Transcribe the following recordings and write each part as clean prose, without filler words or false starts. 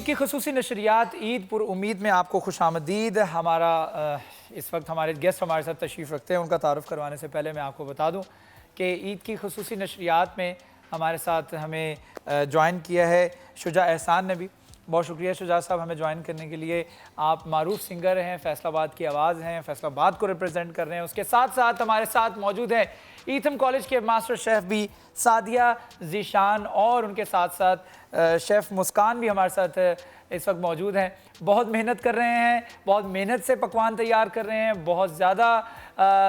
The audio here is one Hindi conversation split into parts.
की खुसूसी नशरियात ईद पुर उम्मीद में आपको खुशामदीद। इस वक्त हमारे गेस्ट हमारे साथ तशरीफ़ रखते हैं। उनका तारुफ़ करवाने से पहले मैं आपको बता दूं कि ईद की खुसूसी नशरियात में हमारे साथ हमें ज्वाइन किया है शुजा एहसान ने भी। बहुत शुक्रिया शुजा साहब हमें ज्वाइन करने के लिए। आप मारूफ सिंगर हैं, फैसलाबाद की आवाज़ हैं, फैसलाबाद को रिप्रेजेंट कर रहे हैं। उसके साथ साथ हमारे साथ मौजूद हैं ईथम कॉलेज के मास्टर शेफ़ भी सादिया ज़ीशान, और उनके साथ साथ शेफ़ मुस्कान भी हमारे साथ इस वक्त मौजूद हैं। बहुत मेहनत कर रहे हैं, बहुत मेहनत से पकवान तैयार कर रहे हैं, बहुत ज़्यादा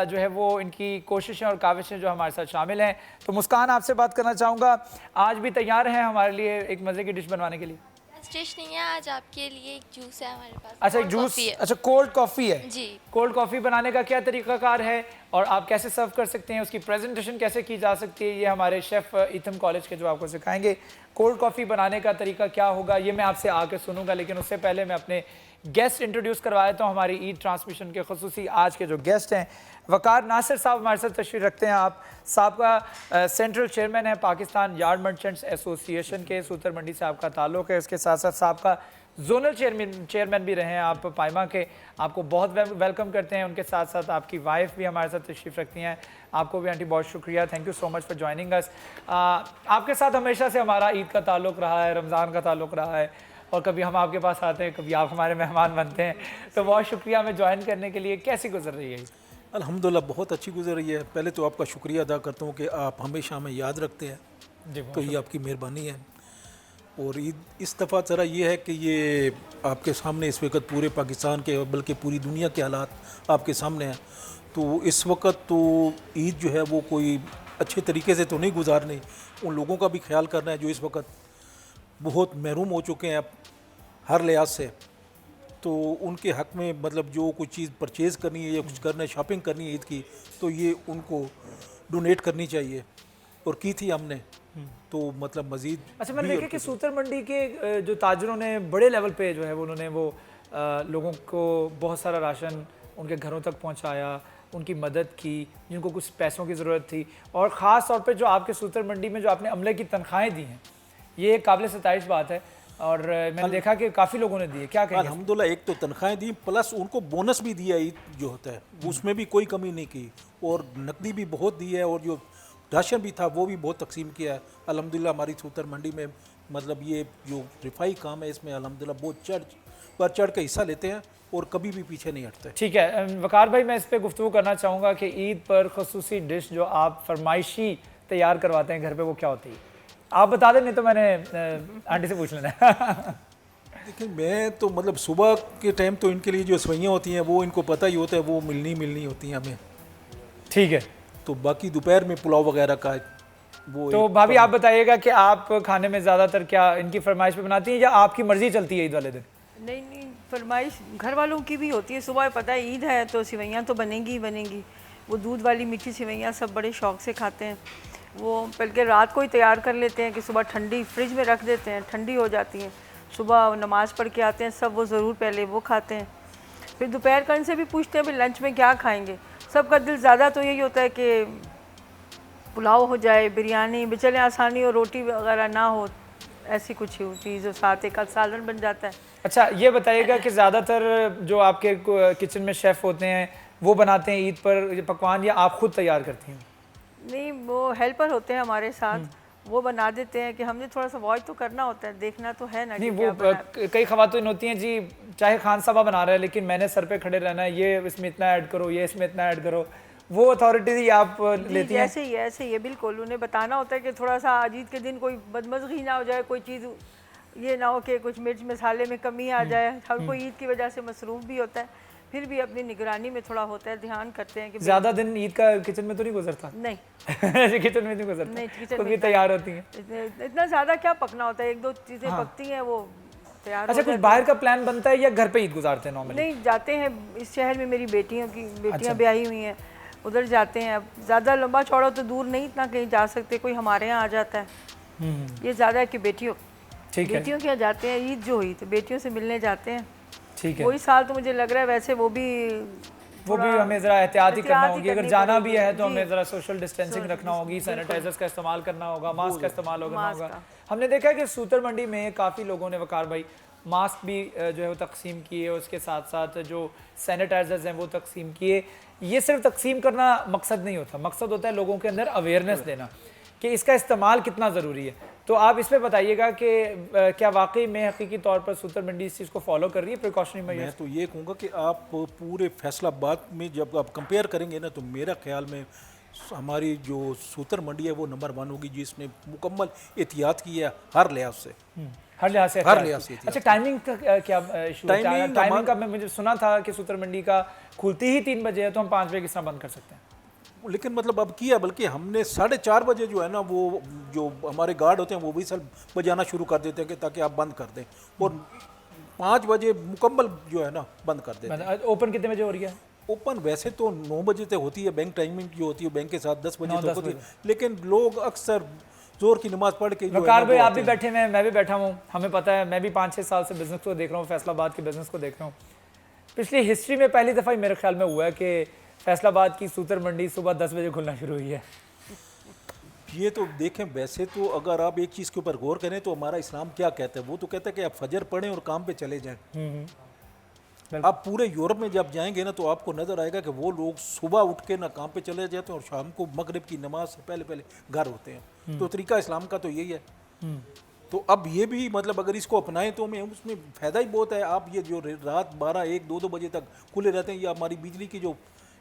जो है वो इनकी कोशिशें और काविशें जो हमारे साथ शामिल हैं। तो मुस्कान, आपसे बात करना चाहूँगा, आज भी तैयार हैं हमारे लिए एक मज़े की डिश बनवाने के लिए? डिश नहीं है, आज आपके लिए एक जूस है हमारे पास। अच्छा, एक जूस, अच्छा कोल्ड कॉफ़ी है जी। कोल्ड कॉफ़ी बनाने का क्या तरीक़ाकार है और आप कैसे सर्व कर सकते हैं, उसकी प्रेजेंटेशन कैसे की जा सकती है, ये हमारे शेफ़ ईथम कॉलेज के जो आपको सिखाएंगे। कोल्ड कॉफ़ी बनाने का तरीका क्या होगा ये मैं आपसे आके सुनूंगा, लेकिन उससे पहले मैं अपने गेस्ट इंट्रोड्यूस करवा देता हूँ। हमारी ईद ट्रांसमिशन के खुसूसी आज के जो गेस्ट हैं, वकार नासिर साहब हमारे साथ तशरीफ़ रखते हैं। आप साहब सेंट्रल चेयरमैन है पाकिस्तान यार्ड मर्चेंट्स एसोसिएशन के, सूतर मंडी से आपका ताल्लुक़ है। इसके साथ साथ साहब का जोनल चेयरमैन भी रहे हैं आप पाइमा के, आपको बहुत वेलकम करते हैं। उनके साथ साथ आपकी वाइफ भी हमारे साथ तशरीफ़ रखती हैं। आपको भी आंटी बहुत शुक्रिया, thank you so much for joining us. आपके साथ हमेशा से हमारा ईद का ताल्लुक़ रहा है, रमज़ान का ताल्लुक़ रहा है, और कभी हम आपके पास आते हैं, कभी आप हमारे मेहमान बनते हैं। तो बहुत शुक्रिया हमें ज्वाइन करने के लिए। कैसी गुजर रही है? अल्हम्दुलिल्लाह बहुत अच्छी गुजर रही है। पहले तो आपका शुक्रिया अदा करता हूँ कि आप हमेशा हमें याद रखते हैं, तो ये आपकी मेहरबानी है। और ईद इस दफ़ा ज़रा ये है कि ये आपके सामने इस वक्त पूरे पाकिस्तान के बल्कि पूरी दुनिया के हालात आपके सामने हैं। तो इस वक्त तो ईद जो है वो कोई अच्छे तरीके से तो नहीं गुजारनी, उन लोगों का भी ख्याल करना है जो इस वक्त बहुत महरूम हो चुके हैं हर लिहाज से। तो उनके हक़ में मतलब जो कोई चीज़ परचेज़ करनी है या कुछ करना है, शॉपिंग करनी है ईद की, तो ये उनको डोनेट करनी चाहिए, और की थी हमने। तो मतलब मज़ीद अच्छा, मैंने देखा कि सूतर मंडी के जो ताजरों ने बड़े लेवल पे जो है वो उन्होंने वो लोगों को बहुत सारा राशन उनके घरों तक पहुंचाया, उनकी मदद की जिनको कुछ पैसों की ज़रूरत थी, और ख़ास तौर पे जो आपके सूतर मंडी में जो आपने अमले की तनख्वाहें दी हैं, ये काबिल सताइश बात है। और मैंने देखा कि काफ़ी लोगों ने दिए। क्या कहेंगे? अल्हम्दुलिल्लाह, एक तो तनख्वाहें दी, प्लस उनको बोनस भी दिया ईद जो होता है उसमें भी कोई कमी नहीं की, और नकदी भी बहुत दी है, और जो राशन भी था वो भी बहुत तकसीम किया है। अल्हम्दुलिल्लाह हमारी सूतर मंडी में मतलब ये जो रिफाई काम है इसमें अल्हम्दुलिल्लाह बहुत बढ़ चढ़ के हिस्सा लेते हैं और कभी भी पीछे नहीं हटते। ठीक है वकार भाई, मैं इस पर गुफ्तगू करना चाहूँगा कि ईद पर खुसूसी डिश जो आप फरमाइशी तैयार करवाते हैं घर पे, वो क्या होती है? आप बता दें, नहीं तो मैंने आंटी से पूछ लेना है। देखिए, मैं तो मतलब सुबह के टाइम तो इनके लिए जो सवैयाँ होती हैं वो इनको पता ही होता है, वो मिलनी होती हैं हमें। ठीक है। तो बाकी दोपहर में पुलाव वगैरह का वो। तो भाभी आप बताइएगा कि आप खाने में ज़्यादातर क्या इनकी फरमाइश पे बनाती हैं या आपकी मर्जी चलती है ईद वाले दिन? नहीं, फरमाइश घर वालों की भी होती है। सुबह पता है ईद है तो सिवैयाँ तो बनेंगी ही बनेंगी। वो दूध वाली मीठी सिवैयाँ सब बड़े शौक़ से खाते हैं। वो बल्कि रात को ही तैयार कर लेते हैं कि सुबह ठंडी फ्रिज में रख देते हैं, ठंडी हो जाती हैं। सुबह नमाज़ पढ़ के आते हैं सब, वो ज़रूर पहले वो खाते हैं। फिर दोपहर का इनसे भी पूछते हैं भाई लंच में क्या खाएँगे। सबका दिल ज़्यादा तो यही होता है कि पुलाव हो जाए, बिरयानी, बेचले आसानी हो, रोटी वगैरह ना हो, ऐसी कुछ ही चीज़, और साथ एक सालन बन जाता है। अच्छा, ये बताइएगा कि ज़्यादातर जो आपके किचन में शेफ़ होते हैं वो बनाते हैं ईद पर ये पकवान, या आप खुद तैयार करती हैं? नहीं, वो हेल्पर होते हैं हमारे साथ, वो बना देते हैं कि हमने थोड़ा सा वॉच तो करना होता है, देखना तो है ना। नहीं, वो कई ख़वातीन होती हैं जी, चाहे खान साहबा बना रहे हैं लेकिन मैंने सर पे खड़े रहना है, ये इसमें इतना ऐड करो, ये इसमें इतना ऐड करो, वो अथॉरिटी आप लेती हैं? ऐसे ही है बिल्कुल। उन्हें बताना होता है कि थोड़ा सा आज ईद के दिन कोई बदमज़गी ना हो जाए, कोई चीज़ ये ना हो कि कुछ मिर्च मसाले में कमी आ जाए। हर कोई ईद की वजह से मसरूफ़ भी होता है, फिर भी अपनी निगरानी में थोड़ा होता है, ध्यान करते हैं कि ज़्यादा दिन ईद का किचन में तो नहीं गुजरता? नहीं किचन में नहीं गुजरता? नहीं, किचन खुद भी तैयार होती हैं? इतना ज़्यादा क्या पकना होता है, एक दो चीज़ें पकती हैं वो तैयार। अच्छा, कुछ बाहर का प्लान बनता है या घर पे ईद गुजारते हैं नॉर्मली? नहीं, जाते हैं इस शहर में मेरी बेटियाँ ब्याही हुई हैं, उधर जाते हैं। अब ज़्यादा लंबा चौड़ा तो दूर नहीं इतना कहीं जा सकते, कोई हमारे यहाँ आ जाता है। ये ज़्यादा है कि बेटियों के यहाँ जाते हैं। ईद जो हुई तो बेटियों से मिलने जाते हैं। ठीक है। वही साल तो मुझे लग रहा है वैसे वो भी हमें ज़रा एहतियात ही करना होगी। अगर जाना भी है तो हमें ज़रा सोशल डिस्टेंसिंग रखना होगी, सैनिटाइजर्स का इस्तेमाल करना होगा, मास्क का इस्तेमाल होगा। हमने देखा है कि सूतर मंडी में काफ़ी लोगों ने, वकार भाई, मास्क भी जो है वो तकसीम किए, उसके साथ साथ जो सैनिटाइजर्स हैं वो तकसीम किए। ये सिर्फ तकसीम करना मकसद नहीं होता, मकसद होता है लोगों के अंदर अवेयरनेस देना कि इसका इस्तेमाल कितना ज़रूरी है। तो आप इसमें बताइएगा कि क्या वाकई में हकीकी तौर पर सूतर मंडी इस चीज़ को फॉलो कर रही है, प्रिकॉशनरी मैं मेजर्स? तो ये कहूँगा कि आप पूरे फैसलाबाद में जब आप कंपेयर करेंगे ना, तो मेरा ख्याल में हमारी जो सूतर मंडी है वो नंबर 1 होगी, जिसने मुकम्मल एहतियात की है हर लिहाज से। हर लिहाज से हर लिहाज से। अच्छा, टाइमिंग का क्या इशू है? टाइमिंग टाइमिंग का मैं मुझे सुना था कि सूतर मंडी का खुलती ही 3 बजे है, तो हम 5 बजे किस तरह बंद कर सकते हैं? लेकिन मतलब अब किया, बल्कि हमने 4:30 बजे जो है ना, वो जो हमारे गार्ड होते हैं वो भी सब बजाना शुरू कर देते हैं कि ताकि आप बंद कर दें, और 5 बजे मुकम्मल जो है ना बंद कर देते हैं। ओपन कितने बजे हो रही है? ओपन वैसे तो 9 बजे तक होती है, बैंक टाइमिंग जो होती है बैंक के साथ 10 बजे 9-10 तक होती है, लेकिन लोग अक्सर जोर की नमाज पढ़ के जो है वकार ना भाई वो आप आते भी हैं। बैठे हैं, मैं भी बैठा हूँ, हमें पता है, मैं भी 5-6 साल से बिजनेस को देख रहा हूँ, फैसलाबाद के बिजनेस को देख रहा हूँ। पिछली हिस्ट्री में पहली दफ़ा ही मेरे ख्याल में हुआ है कि फैसलाबाद की सूतर मंडी सुबह 10 बजे खुलना शुरू हुई है। ये तो देखें, वैसे तो अगर आप एक चीज़ के ऊपर गौर करें तो हमारा इस्लाम क्या कहता है, वो तो कहता है कि आप फजर पढ़ें और काम पे चले जाएं। आप पूरे यूरोप में जब जाएंगे ना तो आपको नज़र आएगा कि वो लोग सुबह उठ के ना काम पे चले जाते हैं और शाम को मगरिब की नमाज से पहले पहले घर होते हैं। तो तरीका इस्लाम का तो यही है। तो अब ये भी मतलब अगर इसको अपनाएं तो हमें उसमें फ़ायदा ही बहुत है। आप ये जो रात 12-1, 2-2 बजे तक खुले रहते हैं, या हमारी बिजली की जो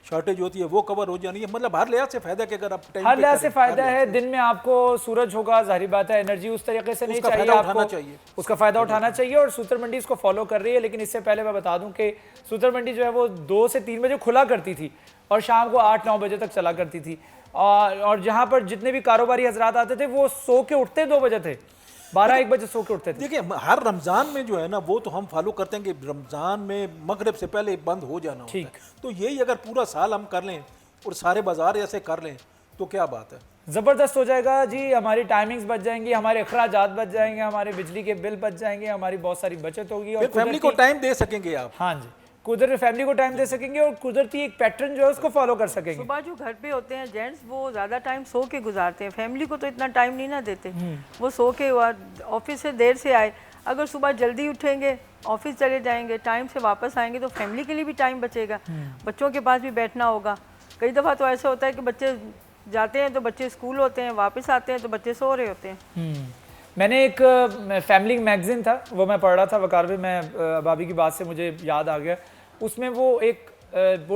शॉर्टेज होती है वो कवर हो जानी है। मतलब हर लिहाज से फ़ायदा कि अगर आप टाइम हर पे लिहाज से करें, फायदा हर है। दिन में आपको सूरज होगा, जाहिर बात है एनर्जी उस तरीके से नहीं उसका चाहिए, फ़ायदा आपको उठाना चाहिए। उसका फायदा उठाना चाहिए, और सूतर मंडी इसको फॉलो कर रही है। लेकिन इससे पहले मैं बता दूं कि सूतर मंडी जो है वो 2 से 3 बजे खुला करती थी और शाम को 8-9 बजे तक चला करती थी, और जहाँ पर जितने भी कारोबारी हजरात आते थे वो सो के उठते 2 बजे थे, 12-1 बजे सो के उठते थे। देखिए हर रमज़ान में जो है ना वो तो हम फॉलो करते हैं कि रमज़ान में मगरिब से पहले बंद हो जाना होता है। तो यही अगर पूरा साल हम कर लें और सारे बाजार ऐसे कर लें तो क्या बात है, ज़बरदस्त हो जाएगा जी। हमारी टाइमिंग्स बच जाएंगी, हमारे अखराजात बच जाएंगे, हमारे बिजली के बिल बच जाएंगे, हमारी बहुत सारी बचत होगी, और फैमिली को टाइम दे सकेंगे आप। हाँ जी, कुदरती फैमिली को टाइम दे सकेंगे और कुदरती एक पैटर्न जो है उसको फॉलो कर सकेंगे। सुबह जो घर पे होते हैं जेंट्स वो ज़्यादा टाइम सो के गुजारते हैं, फैमिली को तो इतना टाइम नहीं ना देते। वो सो के ऑफिस से देर से आए, अगर सुबह जल्दी उठेंगे, ऑफिस चले जाएंगे, टाइम से वापस आएंगे तो फैमिली के लिए भी टाइम बचेगा, बच्चों के पास भी बैठना होगा। कई दफ़ा तो ऐसा होता है कि बच्चे जाते हैं तो बच्चे स्कूल होते हैं, वापस आते हैं तो बच्चे सो रहे होते हैं। मैंने एक फैमिली मैगजीन था वो मैं पढ़ रहा था वकार भाई, मैं भाभी की बात से मुझे याद आ गया। उसमें वो एक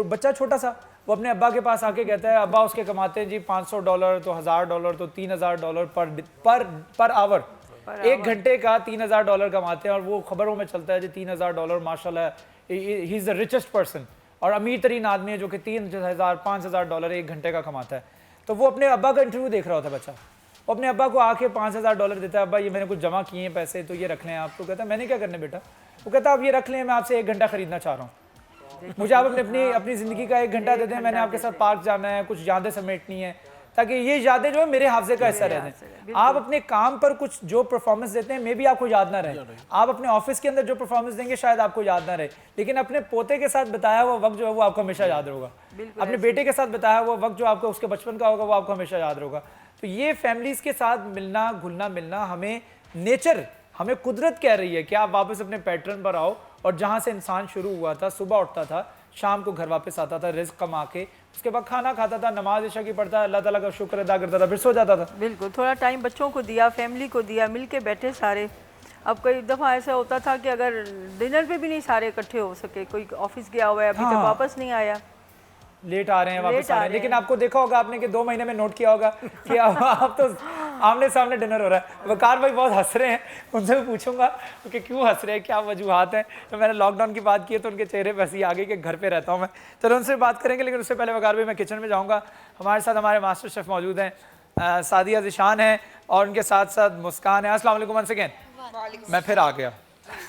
बच्चा छोटा सा वो अपने अब्बा के पास आके कहता है, अब्बा उसके कमाते हैं जी $500 तो $1000 तो $3000 पर आवर, 1 घंटे का $3000 कमाते हैं। और वो खबरों में चलता है जी $3000 माशाल्लाह, he is the richest person, और अमीर तरीन आदमी है जो कि $3000-5000 1 घंटे का कमाता है। तो वो अपने अब्बा का इंटरव्यू देख रहा होता है बच्चा, वो अपने अब्बा को आके $5000 देता है, अब्बा ये मैंने कुछ जमा किए हैं पैसे, तो ये रख लें आप। तो कहता है मैंने क्या करना बेटा? वो कहता है आप ये रख लें, मैं आपसे 1 घंटा खरीदना चाह रहा हूँ, मुझे आप अपनी ज़िंदगी का 1 घंटा दे दें, मैंने आपके साथ पार्क जाना है, कुछ यादें समेटनी है, ताकि ये यादें जो है मेरे हाफजे का हिस्सा रह जाएं। आप अपने काम पर कुछ जो परफॉर्मेंस देते हैं मे भी आपको याद ना रहे, आप अपने ऑफिस के अंदर जो परफॉर्मेंस देंगे शायद आपको याद ना रहे, लेकिन अपने पोते के साथ बताया हुआ वक्त जो है वो आपको हमेशा याद होगा, अपने बेटे के साथ बताया हुआ वक्त जो आपको उसके बचपन का होगा वो आपको हमेशा याद होगा। तो ये फैमिलीज़ के साथ मिलना घुलना मिलना, हमें नेचर, हमें कुदरत कह रही है कि आप वापस अपने पैटर्न पर आओ, और जहाँ से इंसान शुरू हुआ था, सुबह उठता था, शाम को घर वापस आता था, रिज़्क़ कमा के, उसके बाद खाना खाता था, नमाज इशा की पढ़ता, अल्लाह ताला का शुक्र अदा करता था, फिर सो जाता था। बिल्कुल, थोड़ा टाइम बच्चों को दिया, फैमिली को दिया, मिल के बैठे सारे। अब कई दफ़ा ऐसा होता था कि अगर डिनर पे भी नहीं सारे इकट्ठे हो सके, कोई ऑफिस गया हुआ है अभी तक वापस नहीं आया, लेट आ रहे हैं, वापस आ रहे हैं। लेकिन आपको देखा होगा आपने कि 2 महीने में नोट किया होगा कि आप तो आमने सामने डिनर हो रहा है। वकार भाई बहुत हंस रहे हैं, उनसे मैं पूछूंगा कि क्यों हंस रहे हैं, क्या वजूहात हैं। तो मैंने लॉकडाउन की बात की है तो उनके चेहरे पर हंसी आ गई कि घर पे रहता हूँ मैं। चलो उनसे बात करेंगे, लेकिन उससे पहले वकार भाई मैं किचन में जाऊँगा। हमारे साथ हमारे मास्टर शेफ़ मौजूद हैं, सादिया ज़िशान हैं, और उनके साथ साथ मुस्कान है। अस्सलाम वालेकुम वंस अगेन, मैं फिर आ गया।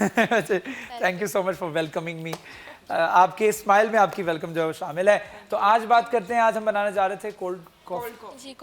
Thank you so much for welcoming मी। आपके स्माइल में आपकी वेलकम जो है शामिल है। तो आज बात करते हैं, आज हम बनाने जा रहे थे कोल्ड कॉफ़ी।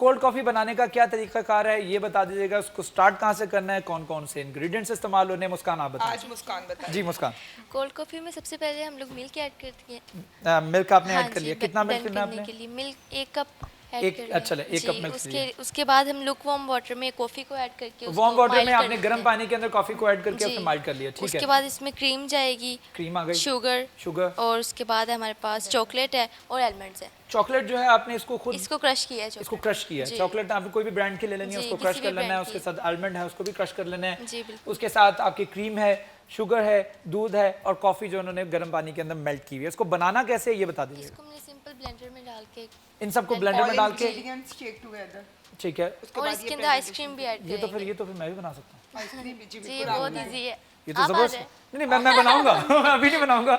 कोल्ड कॉफ़ी बनाने का क्या तरीक़ाकार है ये बता दीजिएगा, उसको स्टार्ट कहाँ से करना है, कौन कौन से इंग्रेडिएंट्स इस्तेमाल होने हैं। मुस्कान आप बताएं। आज मुस्कान बताएं। जी मुस्कान। कोल्ड कॉफ़ी में सबसे पहले हम लोग मिल्क ऐड करते हैं। मिल्क आपने ऐड कर लिया, कितना मिल्क लेना है आपने? के लिए मिल्क 1 कप ऐड एक कर लें। अच्छा एक जी, कप मिल्क उसके बाद हम लुक वार्म वाटर में कॉफ़ी को ऐड करके उसको वार्म वाटर mild में कर आपने लेते गर्म हैं। पानी के अंदर कॉफ़ी को ऐड करके जी। उसमें माइल्ड कर लिया, ठीक उसके है। बाद इसमें क्रीम जाएगी, क्रीम आ गई, शुगर शुगर और उसके बाद हमारे पास चॉकलेट है और आलमंड्स है। चॉकलेट जो है आपने इसको खुद इसको क्रश किया है इसको chocolate। क्रश किया है। जी। चॉकलेट आपने कोई भी ब्रांड की ले लेनी है, जी, उसको किसी क्रश भी कर लेना है, ब्रांड उसके की। साथ आलमंड है उसको भी क्रश कर लेना है। जी, बिल्कुल। उसके साथ आपकी क्रीम है, शुगर है, दूध है और कॉफ़ी जो उन्होंने गर्म पानी के अंदर मेल्ट की हुई है। इसको बनाना कैसे है ये बता दीजिए। इसको हमने सिंपल ब्लेंडर में डाल के इन सबको ब्लेंडर में डाल के, ingredients shake together. ठीक है। और इसके अंदर आइसक्रीम भी ऐड ये तो करेंगे। फिर मैं भी बना सकता हूँ। आइसक्रीम भी जी जी, बिल्कुल बहुत आपने इजी है। ये तो आप आ जबरदस्त जाएं। नहीं मैं बनाऊंगा अभी नहीं बनाऊंगा,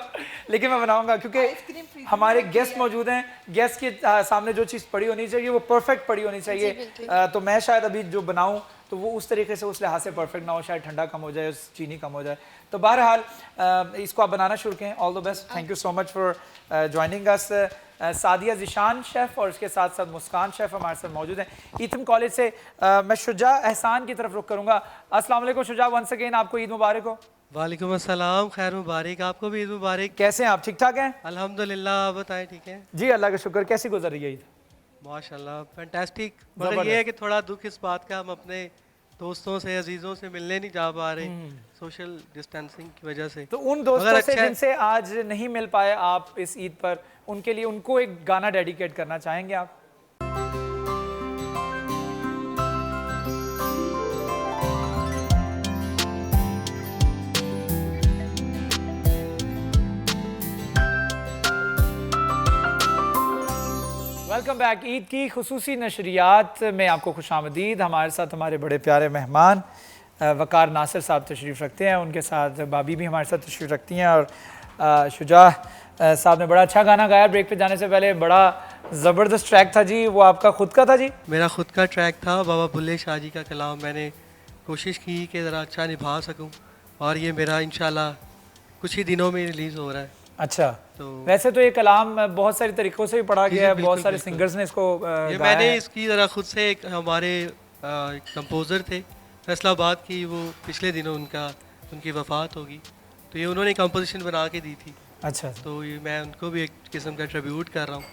लेकिन मैं बनाऊंगा क्योंकि हमारे गेस्ट मौजूद हैं। गेस्ट के सामने जो चीज़ पड़ी होनी चाहिए वो परफेक्ट पड़ी होनी चाहिए। बिल्कुल। तो मैं शायद अभी जो बनाऊं तो वो उस तरीके से उस लिहाज से परफेक्ट ना हो, शायद ठंडा कम हो जाए, चीनी कम हो जाए। तो बहरहाल इसको आप बनाना शुरू करें। All the best, thank you so much for joining us. Sadia Zeeshan chef और इसके साथ साथ मुस्कान शेफ़ हमारे साथ मौजूद हैं ईथम कॉलेज से। मैं शुजा एहसान की तरफ रुख करूँगा। अस्सलाम वालेकुम शुजा, वंस अगेन आपको ईद मुबारक हो। वालेकुम अस्सलाम, खैर मुबारक, आपको भी ईद मुबारक। कैसे हैं आप, ठीक ठाक हैं? अल्हम्दुलिल्लाह, आप बताएं ठीक है? जी अल्लाह का शुक्र। कैसी गुजर रही है ईद? माशाल्लाह फैंटास्टिक। मगर ये है कि थोड़ा दुख इस बात का, हम अपने दोस्तों से अजीज़ों से मिलने नहीं जा पा रहे सोशल डिस्टेंसिंग की वजह से। तो उन दोस्तों मगर से अच्छा है। जिनसे आज नहीं मिल पाए आप इस ईद पर, उनके लिए उनको एक गाना डेडिकेट करना चाहेंगे आप? Welcome back. ईद की खुसूसी नशरियात में आपको खुशामदीद। हमारे साथ हमारे बड़े प्यारे मेहमान वकार नासिर साहब तशरीफ़ रखते हैं, उनके साथ भाभी भी हमारे साथ तशरीफ़ रखती हैं। और शुजा साहब ने बड़ा अच्छा गाना गाया ब्रेक पे जाने से पहले, बड़ा ज़बरदस्त ट्रैक था जी। वो आपका खुद का था जी? मेरा खुद का ट्रैक था, बाबा बुल्ले शाह जी का कलाम। मैंने कोशिश की कि ज़रा अच्छा निभा सकूं और ये मेरा इंशाल्लाह कुछ ही दिनों में रिलीज़ हो रहा है। अच्छा, तो वैसे तो ये कलाम बहुत सारे तरीक़ों से भी पढ़ा गया है, बहुत सारे बिल्कुल। सिंगर्स ने इसको ये गाया मैंने है। इसकी ज़रा खुद से, एक हमारे कंपोज़र थे फैसलाबाद की, वो पिछले दिनों उनकी वफ़ात होगी, तो ये उन्होंने कंपोजिशन बना के दी थी। अच्छा, तो ये मैं उनको भी एक किस्म का ट्रिब्यूट कर रहा हूँ।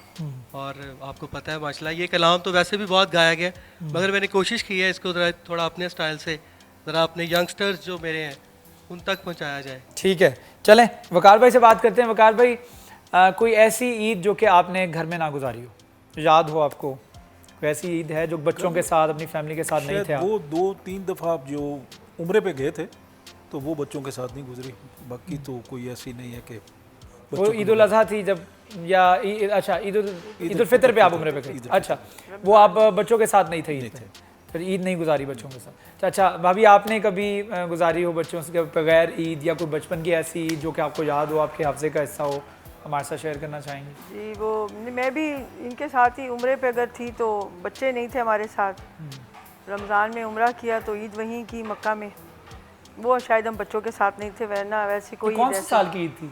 और आपको पता है माशाल्लाह ये कलाम तो वैसे भी बहुत गाया गया, मगर मैंने कोशिश की है इसको ज़रा थोड़ा अपने स्टाइल से, ज़रा अपने यंगस्टर्स जो मेरे हैं उन तक पहुँचाया जाए। ठीक है, चलें वकार भाई से बात करते हैं। वकार भाई, कोई ऐसी ईद जो कि आपने घर में ना गुजारी हो, याद हो आपको? कोई ऐसी ईद है जो बच्चों के साथ, अपनी फैमिली के साथ नहीं थे शायद आप? वो 2-3 दफ़ा आप जो उम्रे पे गए थे तो वो बच्चों के साथ नहीं गुजरी, बाकी तो कोई ऐसी नहीं है कि वो ईद उल अज़हा थी जब, या अच्छा ईद उल फितर पे आप उम्रे पे गए? अच्छा, वो आप बच्चों के साथ नहीं थे ईद पे, फिर ईद नहीं गुजारी बच्चों के साथ। अच्छा भाभी, आपने कभी गुजारी हो बच्चों से बगैर ईद, या कोई बचपन की ऐसी ईद जो कि आपको याद हो, आपके हाफ़्ज़े का हिस्सा हो, हमारे साथ शेयर करना चाहेंगे? जी, वो मैं भी इनके साथ ही उम्रे पे अगर थी तो बच्चे नहीं थे हमारे साथ। रमज़ान में उम्रा किया तो ईद वहीं की मक्का में, वो शायद हम बच्चों के साथ नहीं थे, वरना वैसे कोई कौन से ऐसा- साल की ईद थी?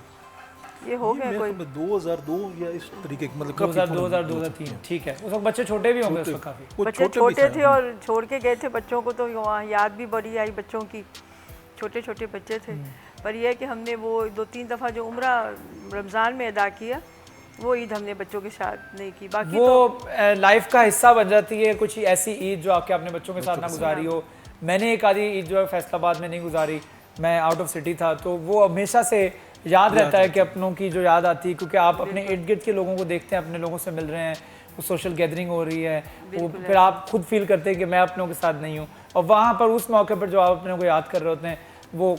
ये हो गया कोई 2002 या इस तरीके की, मतलब 2003। ठीक है, उस वक्त बच्चे छोटे भी होंगे उस वक्त काफ़ी। कुछ बच्चे भी छोटे थे। थे और छोड़ के गए थे बच्चों को, तो वहाँ याद भी बड़ी आई बच्चों की, छोटे छोटे बच्चे थे। पर यह है कि हमने वो 2-3 दफ़ा जो उम्रा रमज़ान में अदा किया, वो ईद हमने बच्चों के साथ नहीं की। बाकी वो तो लाइफ का हिस्सा बन जाती है कुछ ऐसी ईद जो आपके अपने बच्चों के साथ ना गुजारी हो। मैंने एक आधी ईद जो है फैसलाबाद में नहीं गुजारी, मैं आउट ऑफ सिटी था, तो वो हमेशा से याद रहता है कि अपनों की जो याद आती है, क्योंकि आप अपने इर्द गिर्द के लोगों को देखते हैं, अपने लोगों से मिल रहे हैं, वो सोशल गैदरिंग हो रही है, वो फिर आप खुद फील करते हैं कि मैं अपनों के साथ नहीं हूँ, और वहाँ पर उस मौके पर जो आप अपने को याद कर रहे होते हैं वो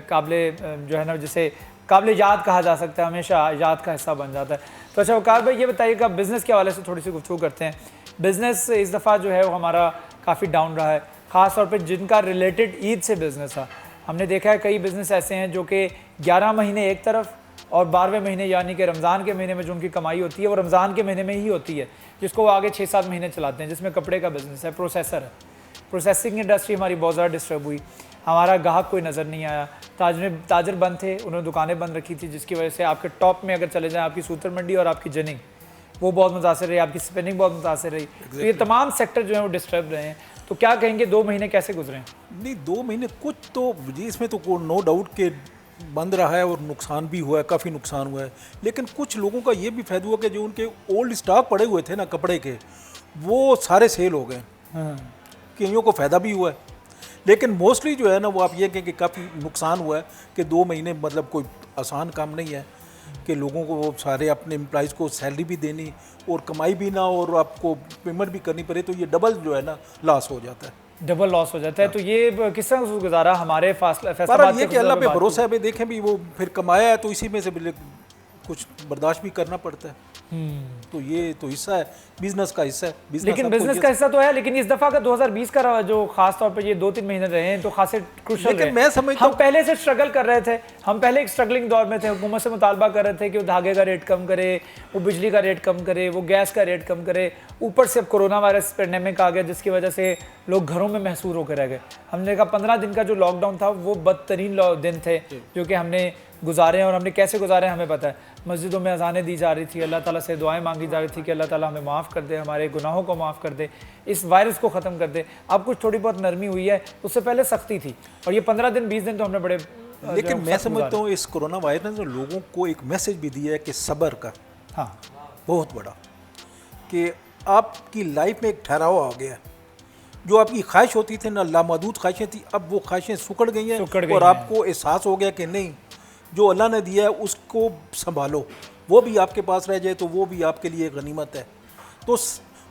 काबिल जो है ना, जिसे काबिल याद कहा जा सकता है, हमेशा याद का हिस्सा बन जाता है। तो अच्छा वकार भाई, ये बताइएगा बिज़नेस के हवाले से थोड़ी सी गुफ्तगू करते हैं। बिज़नेस इस दफ़ा जो है वो हमारा काफ़ी डाउन रहा है, ख़ास तौर पर जिनका रिलेटेड ईद से बिज़नेस था। हमने देखा है कई बिज़नेस ऐसे हैं जो कि 11 महीने एक तरफ और 12वें महीने यानी कि रमज़ान के महीने में जो उनकी कमाई होती है वो रमज़ान के महीने में ही होती है, जिसको वो आगे 6-7 महीने चलाते हैं, जिसमें कपड़े का बिज़नेस है, प्रोसेसर है। प्रोसेसिंग इंडस्ट्री हमारी बहुत ज़्यादा डिस्टर्ब हुई, हमारा ग्राहक कोई नज़र नहीं आया, ताजर बंद थे, उन्होंने दुकानें बंद रखी थी, जिसकी वजह से आपके टॉप में अगर चले जाएँ आपकी सूतर मंडी और आपकी जनिंग, वो बहुत मुतासर रही, आपकी स्पिनिंग बहुत मुतासर रही। तो ये तमाम सेक्टर जो हैं वो डिस्टर्ब रहे हैं। तो क्या कहेंगे 2 महीने कैसे गुजरे हैं? नहीं, 2 महीने कुछ तो जी, इसमें तो नो डाउट के बंद रहा है और नुकसान भी हुआ है, काफ़ी नुकसान हुआ है, लेकिन कुछ लोगों का ये भी फ़ायदा हुआ कि जो उनके ओल्ड स्टॉक पड़े हुए थे ना कपड़े के, वो सारे सेल हो गए। कईयों को फ़ायदा भी हुआ है, लेकिन मोस्टली जो है ना वो आप ये कहें कि काफ़ी नुकसान हुआ है कि 2 महीने मतलब कोई आसान काम नहीं है कि लोगों को वो सारे अपने एम्प्लॉइज़ को सैलरी भी देनी और कमाई भी ना और आपको पेमेंट भी करनी पड़े, तो ये डबल जो है ना लॉस हो जाता है, डबल लॉस हो जाता है। तो ये किस तरह गुजारा हमारे पर फैसलाबाद ये के कि अल्लाह पे बात की। भरोसा है, भाई देखें भी वो फिर कमाया है तो इसी में से भी कुछ बर्दाश्त भी करना पड़ता है। तो ये तो हिस्सा है, बिजनेस का हिस्सा है। लेकिन बिजनेस का हिस्सा तो है, लेकिन इस दफा का 2020 का जो खास तौर पे ये 2-3 महीने रहे हैं तो खासे क्रूशल लेकिन रहे। मैं समझता हम पहले से स्ट्रगल कर रहे थे, हम पहले एक स्ट्रगलिंग दौर में थे, हुकूमत से मुतालबा कर रहे थे कि वो धागे का रेट कम करे, वो बिजली का रेट कम करे, वो गैस का रेट कम करे। ऊपर से अब कोरोना वायरस पेंडेमिक आ गया जिसकी वजह से लोग घरों में महसूर होकर रह गए। हमने कहा 15 दिन का जो लॉकडाउन था वो बदतरीन दिन थे जो कि हमने गुजारे हैं, और हमने कैसे गुजारे हमें पता है। मस्जिदों में अज़ानें दी जा रही थी, अल्लाह ताला से दुआएं मांगी जा रही थी कि अल्लाह ताला हमें माफ़ कर दे, हमारे गुनाहों को माफ़ कर दे, इस वायरस को ख़त्म कर दे। अब कुछ थोड़ी बहुत नरमी हुई है, उससे पहले सख्ती थी, और ये 15 दिन 20 दिन तो हमने बड़े लेकिन मैं समझता हूँ इस कोरोना वायरस ने लोगों को एक मैसेज भी दिया है कि सब्र का, हाँ, बहुत बड़ा, कि आपकी लाइफ में एक ठहराव आ गया है। जो आपकी ख्वाहिश होती थी ना, लामहदूद ख्वाहिशें थी, अब वो ख्वाहिशें सुकड़ गई हैं और आपको एहसास हो गया कि नहीं, जो अल्लाह ने दिया है उसको संभालो, वो भी आपके पास रह जाए तो वो भी आपके लिए गनीमत है। तो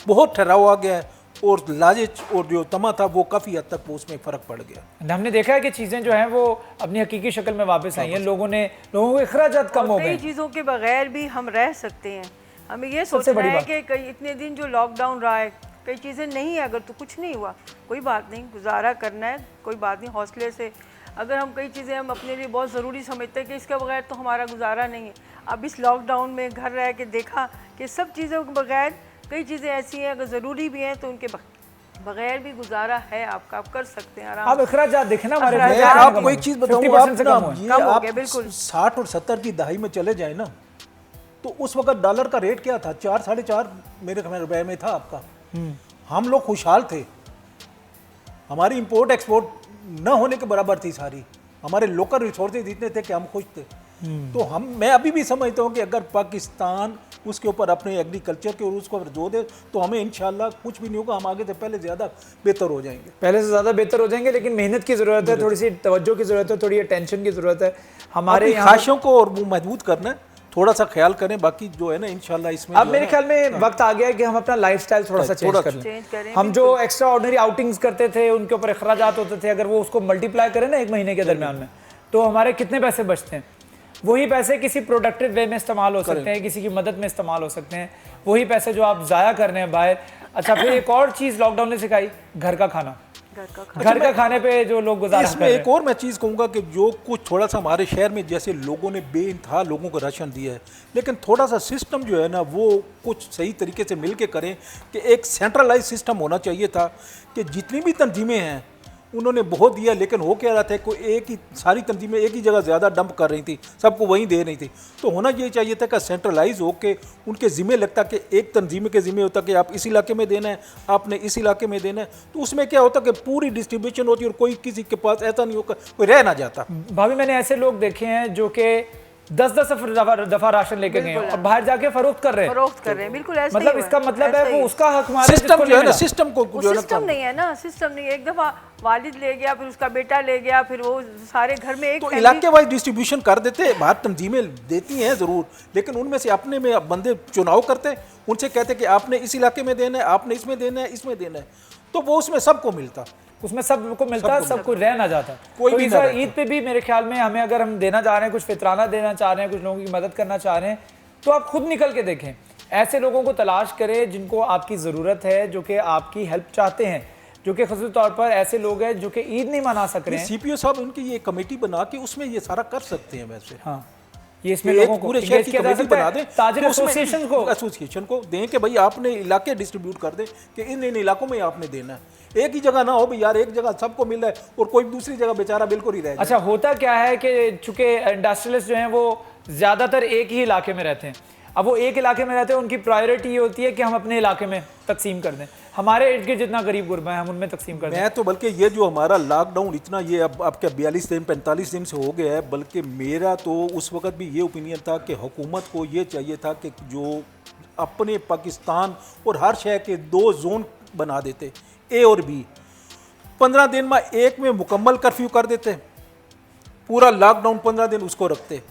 बहुत ठहराव आ गया है और लालच और जो तमा था वो काफ़ी हद तक उसमें फ़र्क पड़ गया। हमने देखा है कि चीज़ें जो हैं वो अपनी हकीकी शक्ल में वापस आई हैं, लोगों के अखराजात कम हो गए। कई चीज़ों के बगैर भी हम रह सकते हैं। हमें ये सोचना है कि कई इतने दिन जो लॉकडाउन रहा है, कई चीज़ें नहीं है, अगर तो कुछ नहीं हुआ कोई बात नहीं, गुजारा करना है, कोई बात नहीं, हौसले से। अगर हम कई चीज़ें हम अपने लिए बहुत ज़रूरी समझते हैं कि इसके बगैर तो हमारा गुजारा नहीं है। अब इस लॉकडाउन में घर रह के देखा कि सब चीज़ों के बगैर कई चीज़ें ऐसी हैं अगर ज़रूरी भी हैं तो उनके बगैर भी गुजारा है आपका, आप कर सकते हैं आराम। आप अखराजात देखें ना हमारे, मैं आपको एक चीज़ बताऊँ, आप ना ये आप बिल्कुल 60 और 70 की दहाई में चले जाए ना, तो उस वक्त डॉलर का रेट क्या था, 4 साढ़े 4 मेरे रुपए में था आपका। हम लोग खुशहाल थे, हमारी इंपोर्ट एक्सपोर्ट न होने के बराबर थी सारी, हमारे लोकल रिसोर्सेज इतने थे कि हम खुश थे। तो मैं अभी भी समझता हूँ कि अगर पाकिस्तान उसके ऊपर अपने एग्रीकल्चर के और उसको जोर दे तो हमें इंशाल्लाह कुछ भी नहीं होगा, हम आगे से पहले ज़्यादा बेहतर हो जाएंगे, पहले से ज़्यादा बेहतर हो जाएंगे। लेकिन मेहनत की ज़रूरत है, थोड़ी सी तवज्जो की ज़रूरत है, थोड़ी अटेंशन की ज़रूरत है हमारे ख्वाहिशों को और वो मजबूत करना है, थोड़ा सा ख्याल करें, बाकी जो है ना इंशाल्लाह इसमें। अब मेरे ख्याल में वक्त आ गया है कि हम अपना लाइफस्टाइल थोड़ा सा चेंज कर लें। हम जो एक्स्ट्रा ऑर्डिनरी आउटिंग्स करते थे, उनके ऊपर अखराजात होते थे, अगर वो उसको मल्टीप्लाई करें ना 1 महीने के दरमियान में, तो हमारे कितने पैसे बचते हैं। वही पैसे किसी प्रोडक्टिव वे में इस्तेमाल हो सकते हैं, किसी की मदद में इस्तेमाल हो सकते हैं। वही पैसे जो आप ज़ाया कर रहे हैं बाहर। अच्छा, फिर एक और चीज़ लॉकडाउन ने सिखाई, घर का खाना, घर का खाने पे जो लोग गुजारा इसमें एक और मैं चीज़ कहूँगा कि जो कुछ थोड़ा सा हमारे शहर में जैसे लोगों ने बेइंतहा लोगों को राशन दिया है, लेकिन थोड़ा सा सिस्टम जो है ना वो कुछ सही तरीके से मिल के करें कि एक सेंट्रलाइज सिस्टम होना चाहिए था कि जितनी भी तंजीमें हैं उन्होंने बहुत दिया, लेकिन हो क्या रहा था, कोई एक ही सारी तंजीमें एक ही जगह ज़्यादा डंप कर रही थी, सबको वहीं दे रही थी। तो होना ये चाहिए था कि सेंट्रलाइज होके उनके ज़िम्मे लगता कि एक तंजीम के ज़िम्मे होता कि आप इस इलाके में देना है, आपने इस इलाके में देना है। तो उसमें क्या होता कि पूरी डिस्ट्रीब्यूशन होती और कोई किसी के पास ऐसा नहीं होगा, कोई रह ना जाता। भाभी, मैंने ऐसे लोग देखे हैं जो कि 10-10 दफा राशन लेके गए और बाहर जाके फरोख्त कर रहे हैं। बिल्कुल ऐसा मतलब इसका मतलब है वो उसका हक हमारे सिस्टम जो है ना, सिस्टम को सिस्टम नहीं है ना, सिस्टम नहीं है। एक दफा वालिद ले गया, फिर उसका बेटा ले गया, फिर वो सारे घर में एक तो इलाके वाइज डिस्ट्रीब्यूशन कर देते। बाहर तंजीमें देती हैं ज़रूर, लेकिन उनमें से अपने में बंदे चुनाव करते, उनसे कहते कि आपने इस इलाके में देना है, आपने इसमें देना है, इसमें देना है, तो वो उसमें सबको मिलता, उसमें सबको मिलता, सब कोई रह ना जाता। कोई भी ना ईद पे भी मेरे ख्याल में हमें अगर हम देना चाह रहे हैं, कुछ फितराना देना चाह रहे हैं, कुछ लोगों की मदद करना चाह रहे हैं, तो आप खुद निकल के देखें, ऐसे लोगों को तलाश करें जिनको आपकी ज़रूरत है, जो कि आपकी हेल्प चाहते हैं, जो कि ख़ास तौर पर ऐसे लोग हैं जो कि ईद नहीं मना सक रहे हैं। CPO साहब उनकी ये कमेटी बना के उसमें ये सारा कर सकते हैं। वैसे हाँ, ये इसमें लोगों को पूरे शहर की कमेटी बना दें, ताजिर एसोसिएशन को दें कि भाई आपने इलाके डिस्ट्रीब्यूट कर दें कि इन इलाकों में आपने देना है। एक ही जगह ना हो भाई, यार एक जगह सबको मिल रहा है और कोई दूसरी जगह बेचारा बिल्कुल ही रह जाए। अच्छा, होता क्या है कि चूंकि इंडस्ट्रियलिस्ट जो हैं वो ज़्यादातर एक ही इलाके में रहते हैं। अब वो एक इलाके में रहते हैं, उनकी प्रायोरिटी ये होती है कि हम अपने इलाके में तकसीम कर दें, हमारे इर्द गिर्द जितना गरीब गुरबा है हम उनमें तकसीम कर दें। मैं तो बल्कि ये जो हमारा लॉकडाउन इतना ये अब आपके 42 दिन 45 दिन से हो गया है, बल्कि मेरा तो उस वक्त भी ये ओपिनियन था कि हुकूमत को ये चाहिए था कि जो अपने पाकिस्तान और हर शहर के 2 जोन बना देते, ए और बी। 15 दिन में एक में मुकम्मल कर्फ्यू कर देते, पूरा लॉकडाउन 15 दिन उसको रखते।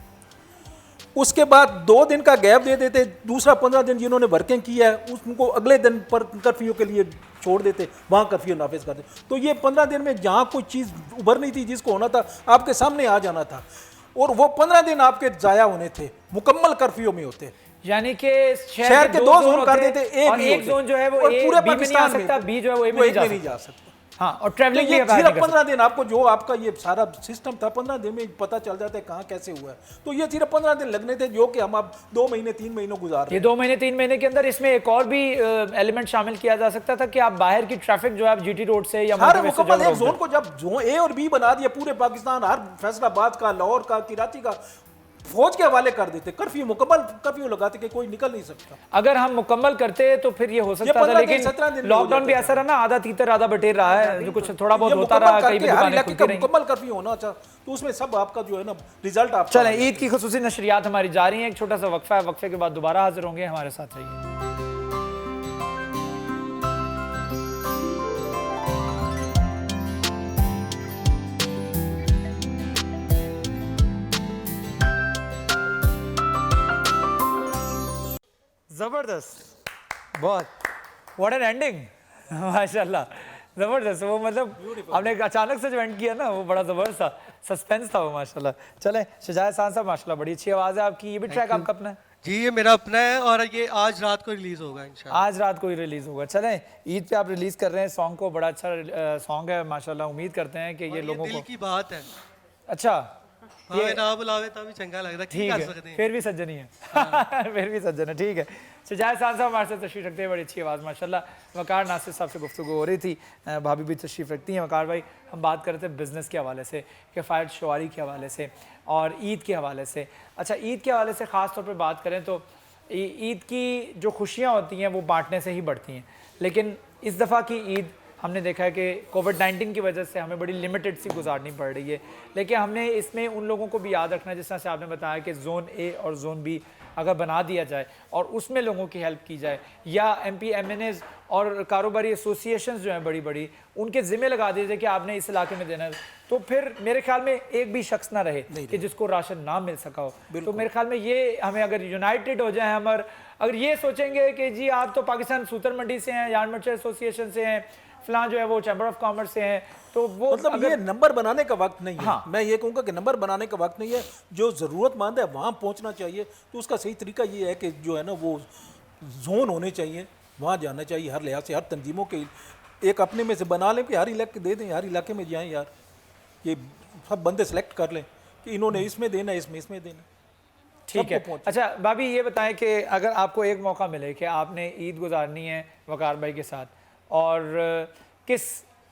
उसके बाद 2 दिन का गैप दे देते, दूसरा 15 दिन जिन्होंने वर्किंग किया है उनको अगले दिन पर कर्फ्यू के लिए छोड़ देते, वहाँ कर्फ्यू नाफिज करते। तो ये 15 दिन में जहाँ कोई चीज़ उभरनी थी, जिसको होना था आपके सामने आ जाना था, और वो 15 दिन आपके ज़ाया होने थे, मुकम्मल कर्फ्यू में होते। यानी कि शहर के 2 जोन कर देते, एक जोन जो है वो पूरे बी में नहीं आ सकता, बी जो है वो ए में नहीं जा सकता। हाँ, और ट्रैवलिंग तो ये सिर्फ 15 दिन आपको जो आपका ये सारा सिस्टम था 15 दिन में पता चल जाता है कहाँ कैसे हुआ है। तो ये सिर्फ 15 दिन लगने थे, जो कि हम अब 2 महीने 3 महीनों गुजार रहे हैं। ये 2 महीने 3 महीने के अंदर इसमें एक और भी एलिमेंट शामिल किया जा सकता था कि आप बाहर की ट्रैफिक जो है आप जीटी रोड से या हर मुकम्मल एक जोन को जब जोन ए और बी बना दिया पूरे पाकिस्तान, हर फैसलाबाद का, लाहौर का, कराची का, फौज के हवाले कर देते, कर्फ्यू मुकम्मल कर्फ्यू लगाते कि कोई निकल नहीं सकता। अगर हम मुकम्मल करते तो फिर ये हो सकता था, लेकिन लॉकडाउन भी ऐसा रहा ना, आधा तीतर आधा बटेर रहा है, जो कुछ थोड़ा बहुत होता रहा, कई भी दुकानें खुलती रहीं। मुकम्मल कर्फ्यू होना चाहिए, तो उसमें सब आपका जो है ना रिजल्ट आप। चलें, ईद की खुसूसी नशरियात हमारी जारी हैं, एक छोटा सा वक्फा है, वक्फे के बाद दोबारा हाजिर होंगे, हमारे साथ रहिए। जबरदस्त, बहुत, व्हाट एन एंडिंग, माशाल्लाह, जबरदस्त। वो मतलब आपने अचानक से जो एंड किया ना वो बड़ा जबरदस्त था, सस्पेंस था वो, माशाल्लाह। चलें, शुजात खान साहब माशाल्लाह बड़ी अच्छी आवाज़ है आपकी, ये भी ट्रैक आपका अपना है? जी ये मेरा अपना है और ये आज रात को रिलीज होगा इंशाल्लाह। आज रात को ही रिलीज होगा। चलें, ईद पे आप रिलीज कर रहे हैं सॉन्ग को, बड़ा अच्छा सॉन्ग है माशाल्लाह। उम्मीद करते हैं कि ये लोगों दिल को की बात है। अच्छा, ये ना बुलावे तभी चंगा लगता है, ठीक कर है, सकते हैं। फिर भी सज्जन ही है। फिर भी सज्जन है, ठीक है। शुजात खान साहब हमारे साथ तशरीफ रखते हैं, बड़ी अच्छी आवाज़ माशाल्लाह। वकार नासिर साहब से गुफ्तगू हो रही थी, भाभी भी तशरीफ रखती हैं। वकार भाई, हम बात कर रहे थे बिज़नेस के हवाले से, किफ़ायत शुआरी के हवाले से और ईद के हवाले से। अच्छा, ईद के हवाले से ख़ास तौर पर बात करें तो ईद की जो खुशियाँ होती हैं वो बांटने से ही बढ़ती हैं, लेकिन इस दफ़ा की ईद हमने देखा है कि कोविड-19 की वजह से हमें बड़ी लिमिटेड सी गुजारनी पड़ रही है, लेकिन हमने इसमें उन लोगों को भी याद रखना है, जिस तरह से आपने बताया कि जोन ए और जोन बी अगर बना दिया जाए और उसमें लोगों की हेल्प की जाए, या MPMNAs और कारोबारी एसोसिएशंस जो हैं बड़ी बड़ी, उनके ज़िम्मे लगा दिए जाए कि आपने इस इलाके में देना है, तो फिर मेरे ख्याल में एक भी शख्स ना रहे कि जिसको राशन ना मिल सका हो। तो मेरे ख्याल में ये हमें अगर यूनाइटेड हो जाए, हम अगर ये सोचेंगे कि जी आप तो पाकिस्तान सूतर मंडी से हैं, यार्ड मर्चेंट एसोसिएशन से हैं, फलां जो है वो चैम्बर ऑफ कॉमर्स से हैं, तो वो मतलब ये नंबर बनाने का वक्त नहीं है। हाँ। मैं ये कहूँगा कि नंबर बनाने का वक्त नहीं है, जो ज़रूरतमंद है वहाँ पहुँचना चाहिए। तो उसका सही तरीका ये है कि जो है ना वो जोन होने चाहिए, वहाँ जाना चाहिए हर लिहाज से, हर तंजीमों के एक अपने में से बना लें कि हर इलाके दे दें, हर इलाके में जाएँ यार, ये सब बंदे सेलेक्ट कर लें कि इन्होंने इसमें देना, इसमें देना, ठीक है। अच्छा भाभी, ये बताएं कि अगर आपको एक मौका मिले कि आपने ईद गुजारनी है वकार भाई के साथ, और किस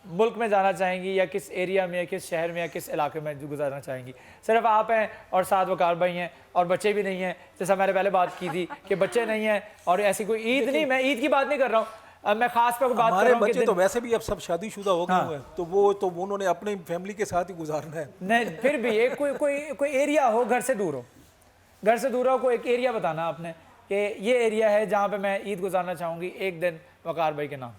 मुल्क में जाना चाहेंगी, या किस एरिया में, या किस शहर में, या किस इलाके में गुजारना चाहेंगी? सिर्फ आप हैं और साथ वकार भाई हैं और बच्चे भी नहीं हैं, जैसा मैंने पहले बात की थी कि बच्चे नहीं हैं, और ऐसी कोई ईद नहीं, मैं ईद की बात नहीं कर रहा हूँ, मैं खास पर बात कर रहा हूँ। बच्चे तो वैसे भी अब सब शादीशुदा हो गए हैं, तो वो तो उन्होंने अपने फैमिली के साथ ही गुजारना है। नहीं, फिर भी एक कोई एरिया हो, घर से दूर हो, घर से दूर हो, कोई एक एरिया बताना आपने कि ये एरिया है जहाँ पे मैं ईद गुजारना चाहूँगी एक दिन वकार भाई के नाम,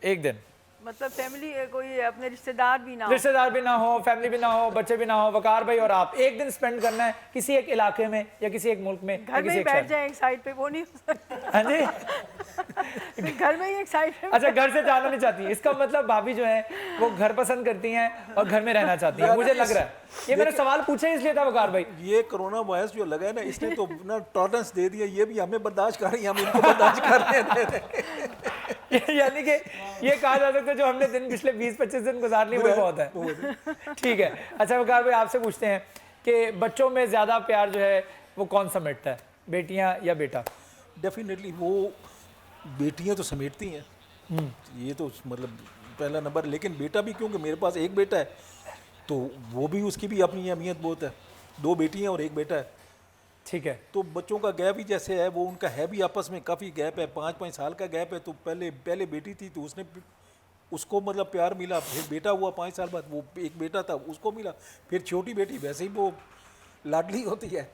एक दिन। मतलब फैमिली कोई अपने रिश्तेदार भी ना हो, रिश्तेदार भी ना हो, फैमिली भी ना हो, बच्चे भी ना हो, वकार भाई और आप एक दिन स्पेंड करना है किसी एक इलाके में या किसी एक मुल्क में, घर में ही बैठ जाए एक साइड पे, वो नहीं हो सकता। हाँ जी, घर में ही एक साइड पे। अच्छा, घर से जाना नहीं चाहती, इसका मतलब भाभी जो है वो घर पसंद करती हैं और घर में रहना चाहती हैं, मुझे लग रहा है। ये मैंने सवाल पूछा इसलिए था वकार भाई, ये कोरोना वायरस जो लगा है ना, इसने तो ना टॉलरेंस दे दिया, ये भी हमें बर्दाश्त कर रही है, हम इनको बर्दाश्त कर रहे हैं। यानी कि ये कहा जा सकता है जो हमने दिन पिछले 20-25 दिन गुजार लिए वो बहुत है। ठीक है। अच्छा वकार भाई, आपसे पूछते हैं कि बच्चों में ज़्यादा प्यार जो है वो कौन समेटता है, बेटियां या बेटा? डेफिनेटली वो बेटियां तो समेटती हैं, ये तो मतलब पहला नंबर, लेकिन बेटा भी, क्योंकि मेरे पास एक बेटा है तो वो भी, उसकी भी अपनी अहमियत बहुत है। 2 बेटियां और 1 बेटा है, ठीक है। तो बच्चों का गैप ही जैसे है, वो उनका है भी आपस में काफ़ी गैप है, 5-5 साल का गैप है। तो पहले बेटी थी तो उसको मतलब प्यार मिला, फिर बेटा हुआ 5 साल बाद, वो एक बेटा था उसको मिला, फिर छोटी बेटी वैसे ही वो लाडली होती है।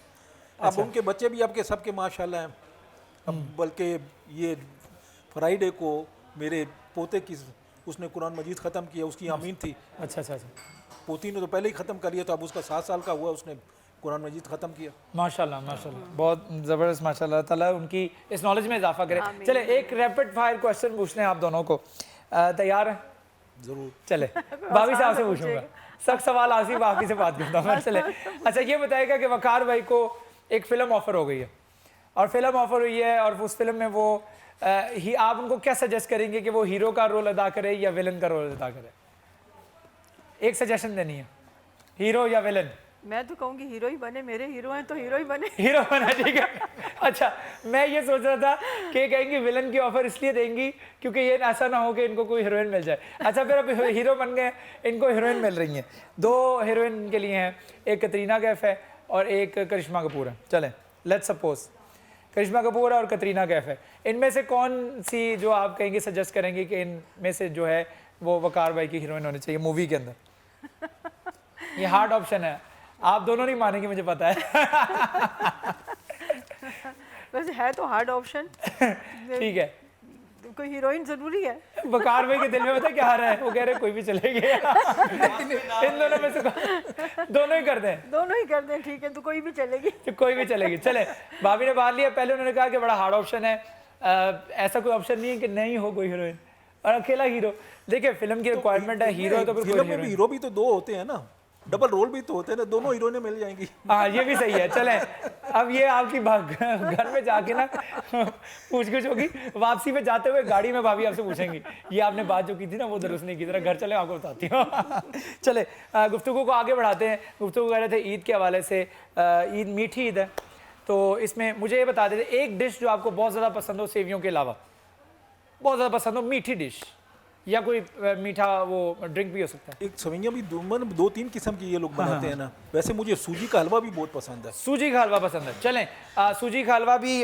अब उनके बच्चे भी आपके सबके माशाल्लाह हैं, बल्कि ये फ्राइडे को मेरे पोते की उसने कुरान मजीद ख़त्म किया, उसकी आमीन थी। अच्छा अच्छा अच्छा, पोती ने तो पहले ही ख़त्म कर लिया, तो अब उसका 7 साल का हुआ, उसने कुरान मजीद ख़त्म किया। माशाल्लाह माशाल्लाह, बहुत ज़बरदस्त, माशाल्लाह ताला उनकी इस नॉलेज में इजाफा करे। चले एक रैपिड फायर क्वेश्चन पूछते हैं आप दोनों को, तैयार हैं? ज़रूर। चले भाभी साहब से पूछूंगा, सख्त सवाल आसिफ आपकी से बात करता हूँ। चले अच्छा ये बताएगा कि वकार भाई को एक फ़िल्म ऑफ़र हो गई है, और फिल्म ऑफ़र हुई है, और उस फिल्म में वो आप उनको क्या सजेस्ट करेंगे कि वो हीरो का रोल अदा करे या विलन का रोल अदा करे? एक सजेशन देनी है, हीरो या विलन। मैं तो कहूँगी हीरो ही बने, मेरे हीरो हैं तो हीरो ही बने। हीरो बना, ठीक है। अच्छा मैं ये सोच रहा था कि कहेंगी विलन की ऑफर इसलिए देंगी क्योंकि ये ऐसा ना हो कि इनको कोई हीरोइन मिल जाए। अच्छा फिर अब हीरो बन गए, इनको हीरोइन मिल रही हैं, 2 हीरोइन इनके लिए हैं, एक कतरीना कैफ है और एक करिश्मा कपूर है। चलें लेट्स सपोज करिश्मा कपूर और कतरीना कैफ है, इनमें से कौन सी जो आप कहेंगे सजेस्ट करेंगे कि इनमें से जो है वो वकार भाई की हीरोइन होनी चाहिए मूवी के अंदर? ये हार्ड ऑप्शन है, आप दोनों नहीं मानेंगे मुझे पता है। वैसे है तो हार्ड ऑप्शन। ठीक है, कोई हीरोइन जरूरी है? वकार भाई के दिल में पता क्या आ रहा है, वो कह रहे कोई भी चलेंगे। इन दोनों में से दोनों ही कर दें, दोनों ही कर दें, ठीक है तो कोई भी चलेगी। तो कोई भी चलेगी। चले भाभी ने बात लिया, पहले उन्होंने कहा कि बड़ा हार्ड ऑप्शन है, ऐसा कोई ऑप्शन नहीं है कि नहीं हो कोई हीरोइन और अकेला हीरो। देखिए फिल्म की रिक्वायरमेंट है, हीरो तो फिल्म में भी हीरो भी तो 2 होते हैं ना, डबल रोल भी तो होते हैं ना, दोनों हीरोइनें मिल जाएंगी। हाँ ये भी सही है। चलें अब ये आपकी घर में जाके ना पूछ कुछ होगी, वापसी में जाते हुए गाड़ी में भाभी आपसे पूछेंगी ये आपने बात जो की थी ना वो दुरुस्त नहीं की, तरह घर चले आपको बताती हूँ। चले गुफ्तगू को आगे बढ़ाते हैं। गुफ्तगू कर रहे थे ईद के हवाले से, ईद मीठी ईद है, तो इसमें मुझे ये बता देते एक डिश जो आपको बहुत ज़्यादा पसंद हो सेवियों के अलावा, बहुत ज़्यादा पसंद हो, मीठी डिश या कोई मीठा वो ड्रिंक भी हो सकता है। एक सवैयाँ भी 2-3 किस्म की ये लोग बनाते हैं ना। वैसे मुझे सूजी का हलवा भी बहुत पसंद है। सूजी का हलवा पसंद है। चलें सूजी का हलवा भी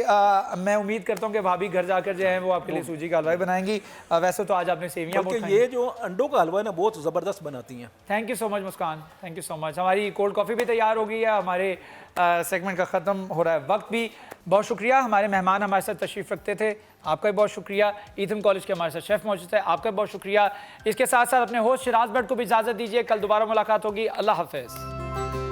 मैं उम्मीद करता हूँ कि भाभी घर जाकर जो है वो आपके लिए सूजी का हलवा ही बनाएंगी। वैसे तो आज आपने सेवियाँ बहुत खाई। ये जो अंडों का हलवा है ना बहुत ज़बरदस्त बनाती हैं। Thank you so much Muskan, thank you so much. हमारी कोल्ड कॉफ़ी भी तैयार हो गई है, हमारे सेगमेंट का ख़त्म हो रहा है वक्त भी। बहुत शुक्रिया, हमारे मेहमान हमारे साथ तशरीफ़ रखते थे, आपका भी बहुत शुक्रिया। ईथम कॉलेज के हमारे साथ शेफ़ मौजूद है, आपका भी बहुत शुक्रिया। इसके साथ साथ अपने होस्ट शिराज भट्ट को भी इजाज़त दीजिए, कल दोबारा मुलाकात होगी। अल्लाह हाफ़िज़।